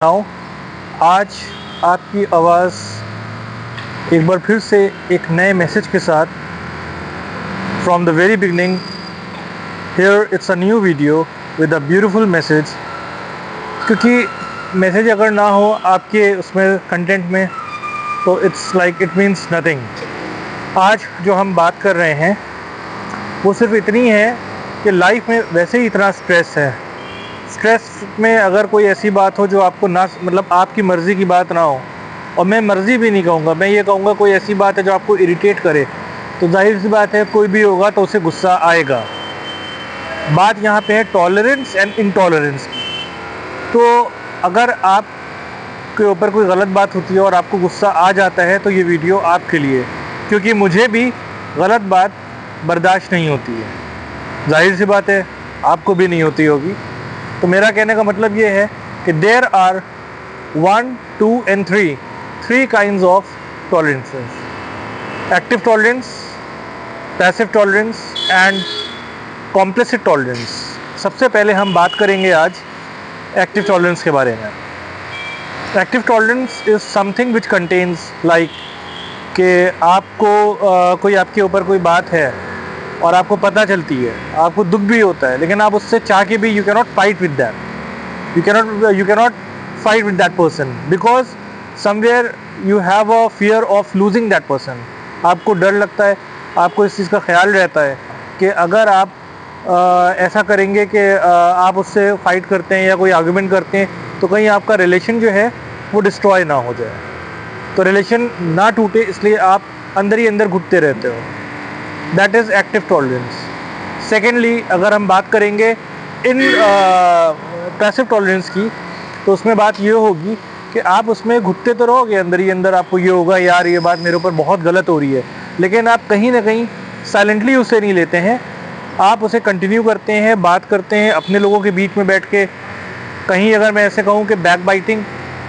आओ आज आपकी आवाज़ एक बार फिर से एक नए मैसेज के साथ from the very beginning here it's a new video with a beautiful message. क्योंकि मैसेज अगर ना हो आपके उसमें कंटेंट में तो it's like it means nothing. आज जो हम बात कर रहे हैं वो सिर्फ इतनी है कि लाइफ में वैसे ही इतना स्ट्रेस है। स्ट्रेस में अगर कोई ऐसी बात हो जो आपको ना मतलब आपकी मर्ज़ी की बात ना हो, और मैं मर्ज़ी भी नहीं कहूँगा, मैं ये कहूँगा कोई ऐसी बात है जो आपको इरिटेट करे, तो जाहिर सी बात है कोई भी होगा तो उसे गुस्सा आएगा। बात यहाँ पे है टॉलरेंस एंड इनटॉलरेंस की। तो अगर आप के ऊपर कोई गलत बात होती है और आपको गुस्सा आ जाता है तो ये वीडियो आपके लिए, क्योंकि मुझे भी गलत बात बर्दाश्त नहीं होती है। जाहिर सी बात है आपको भी नहीं होती होगी। तो मेरा कहने का मतलब ये है कि there are 1, 2 and 3 kinds of tolerances: active tolerance, passive tolerance and complicit tolerance. सबसे पहले हम बात करेंगे आज एक्टिव टॉलरेंस के बारे में। Active tolerance is something which contains like कि आपको कोई आपके ऊपर कोई बात है और आपको पता चलती है, आपको दुख भी होता है, लेकिन आप उससे चाह के भी you can not fight with that, you can not fight with that person because somewhere you have a fear of losing that person. आपको डर लगता है, आपको इस चीज़ का ख्याल रहता है कि अगर आप ऐसा करेंगे कि आप उससे फाइट करते हैं या कोई आर्गुमेंट करते हैं तो कहीं आपका रिलेशन जो है वो डिस्ट्रॉय ना हो जाए, तो रिलेशन ना टूटे, इसलिए आप अंदर ही अंदर घुटते रहते हो। That is active tolerance. Secondly अगर हम बात करेंगे इन पैसिव टॉलरेंस की, तो उसमें बात ये होगी कि आप उसमें घुटते तो रहोगे अंदर ही अंदर, आपको ये होगा यार ये बात मेरे ऊपर बहुत गलत हो रही है, लेकिन आप कहीं ना कहीं साइलेंटली उसे नहीं लेते हैं, आप उसे कंटिन्यू करते हैं, बात करते हैं अपने लोगों के बीच में बैठ के। कहीं अगर मैं ऐसे कहूँ कि backbiting,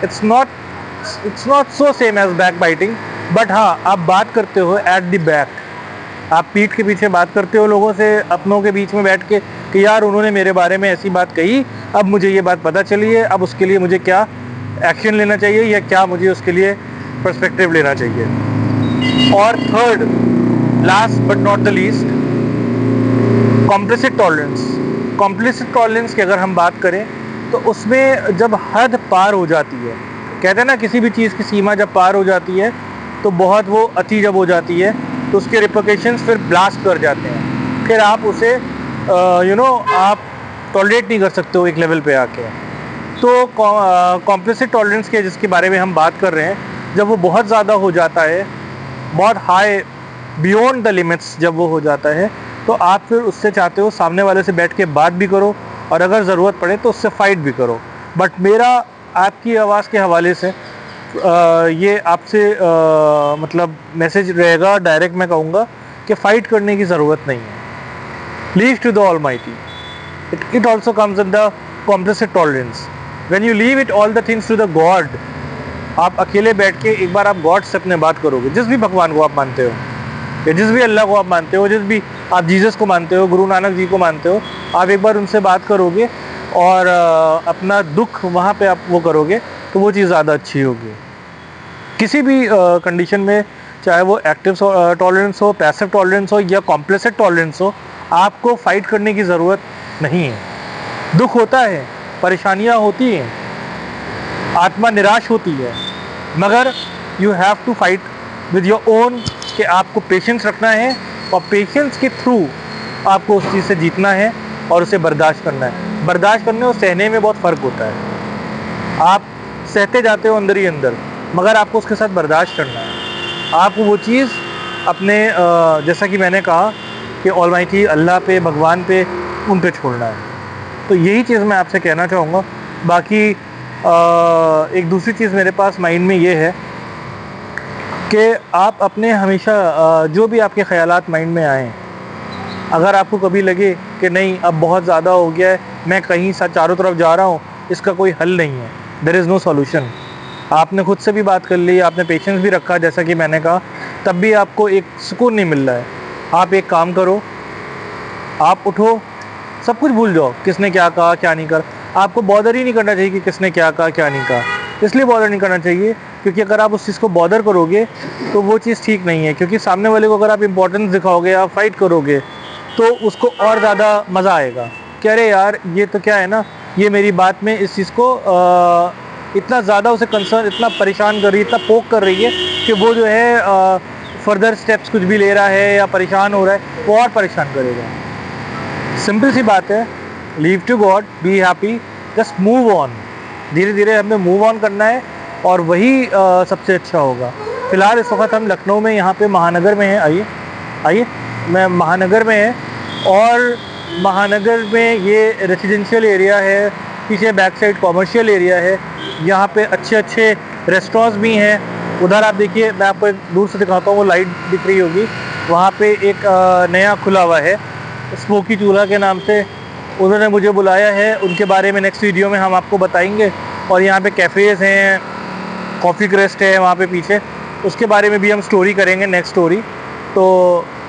it's not so same as backbiting, but हाँ आप बात करते हो एट द बैक, आप पीठ के पीछे बात करते हो लोगों से अपनों के बीच में बैठ के कि यार उन्होंने मेरे बारे में ऐसी बात कही, अब मुझे ये बात पता चली है, अब उसके लिए मुझे क्या एक्शन लेना चाहिए या क्या मुझे उसके लिए पर्सपेक्टिव लेना चाहिए। और third, last but not the least, complicit tolerance. Complicit tolerance की अगर हम बात करें तो उसमें जब हद पार हो जाती है, कहते हैं ना किसी भी चीज़ की सीमा जब पार हो जाती है तो बहुत वो अति जब हो जाती है तो उसके रिप्लिकेशंस फिर ब्लास्ट कर जाते हैं, फिर आप उसे आप टॉलरेट नहीं कर सकते हो एक लेवल पे आके। तो कॉम्प्लिसिट टॉलरेंस के जिसके बारे में हम बात कर रहे हैं, जब वो बहुत ज़्यादा हो जाता है, बहुत हाई बियॉन्ड द लिमिट्स जब वो हो जाता है, तो आप फिर उससे चाहते हो सामने वाले से बैठ के बात भी करो और अगर ज़रूरत पड़े तो उससे फाइट भी करो। बट मेरा आपकी आवाज़ के हवाले से ये आपसे मतलब मैसेज रहेगा, डायरेक्ट मैं कहूँगा कि फ़ाइट करने की ज़रूरत नहीं है। Leave to the almighty. It also comes in the complicit tolerance. When you leave it all the things to the god, आप अकेले बैठ के एक बार आप गॉड से अपने बात करोगे, जिस भी भगवान को आप मानते हो या जिस भी अल्लाह को आप मानते हो, जिस भी आप जीसस को मानते हो, गुरु नानक जी को मानते हो, आप एक बार उनसे बात करोगे और अपना दुख वहाँ पे आप वो करोगे तो वो चीज़ ज़्यादा अच्छी होगी। किसी भी कंडीशन में, चाहे वो एक्टिव टॉलरेंस हो, पैसिव टॉलरेंस हो या कॉम्प्लिसिट टॉलरेंस हो, आपको फ़ाइट करने की ज़रूरत नहीं है। दुख होता है, परेशानियाँ होती हैं, आत्मा निराश होती है, मगर you have to fight with your own, कि आपको पेशेंस रखना है और पेशेंस के थ्रू आपको उस चीज़ से जीतना है और उसे बर्दाश्त करना है। बर्दाश्त करने और सहने में बहुत फ़र्क होता है। आप सहते जाते हो अंदर ही अंदर, मगर आपको उसके साथ बर्दाश्त करना है। आपको वो चीज़ अपने जैसा कि मैंने कहा कि ऑलमाइटी अल्लाह पे, भगवान पे, उन पे छोड़ना है। तो यही चीज़ मैं आपसे कहना चाहूँगा। बाकी एक दूसरी चीज़ मेरे पास माइंड में ये है कि आप अपने हमेशा जो भी आपके ख़यालात माइंड में आएँ, अगर आपको कभी लगे कि नहीं अब बहुत ज़्यादा हो गया है, मैं कहीं सा चारों तरफ जा रहा हूँ, इसका कोई हल नहीं है, देयर इज़ नो सॉल्यूशन, आपने खुद से भी बात कर ली, आपने पेशेंस भी रखा जैसा कि मैंने कहा, तब भी आपको एक सुकून नहीं मिल रहा है, आप एक काम करो, आप उठो, सब कुछ भूल जाओ, किसने क्या कहा क्या नहीं कहा, आपको बॉदर ही नहीं करना चाहिए कि किसने क्या कहा क्या नहीं कहा। इसलिए बॉदर नहीं करना चाहिए क्योंकि अगर आप उस चीज़ को बॉदर करोगे तो वो चीज़ ठीक नहीं है, क्योंकि सामने वाले को अगर आप इंपॉर्टेंस दिखाओगे, आप फाइट करोगे तो उसको और ज़्यादा मज़ा आएगा कि अरे यार ये तो क्या है ना, ये मेरी बात में इस चीज़ को इतना ज़्यादा उसे कंसर्न, इतना परेशान कर रही है, इतना पोक कर रही है कि वो जो है फर्दर स्टेप्स कुछ भी ले रहा है या परेशान हो रहा है, वो और परेशान करेगा। सिंपल सी बात है, leave to god, be happy, just move on. धीरे धीरे हमें मूव ऑन करना है और वही सबसे अच्छा होगा। फ़िलहाल इस वक्त हम लखनऊ में, यहाँ पे महानगर में हैं। आइए आइए, मैं महानगर में है और महानगर में ये रेजिडेंशियल एरिया है, पीछे बैक साइड कॉमर्शियल एरिया है। यहाँ पे अच्छे अच्छे रेस्टोरेंट्स भी हैं। उधर आप देखिए, मैं आपको एक दूर से दिखाता हूँ, वो लाइट दिख रही होगी, वहाँ पे एक नया खुला हुआ है स्मोकी चूल्हा के नाम से। उन्होंने मुझे बुलाया है, उनके बारे में नेक्स्ट वीडियो में हम आपको बताएंगे। और यहाँ पे कैफ़ेज़ हैं, कॉफ़ी क्रेस्ट है वहाँ पे पीछे, उसके बारे में भी हम स्टोरी करेंगे, नेक्स्ट स्टोरी। तो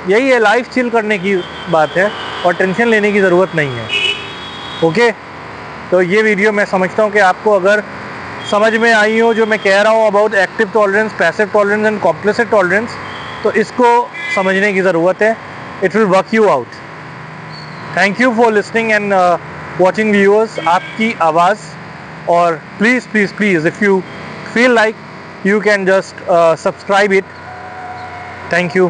यही है, लाइफ चिल करने की बात है और टेंशन लेने की ज़रूरत नहीं है। ओके, तो ये वीडियो मैं समझता हूँ कि आपको अगर समझ में आई हो जो मैं कह रहा हूँ about active tolerance, passive tolerance and complicit tolerance, तो इसको समझने की ज़रूरत है। It will work you out. Thank you for listening and watching viewers, आपकी आवाज़। और please please please, if you feel like, you can just subscribe it. Thank you.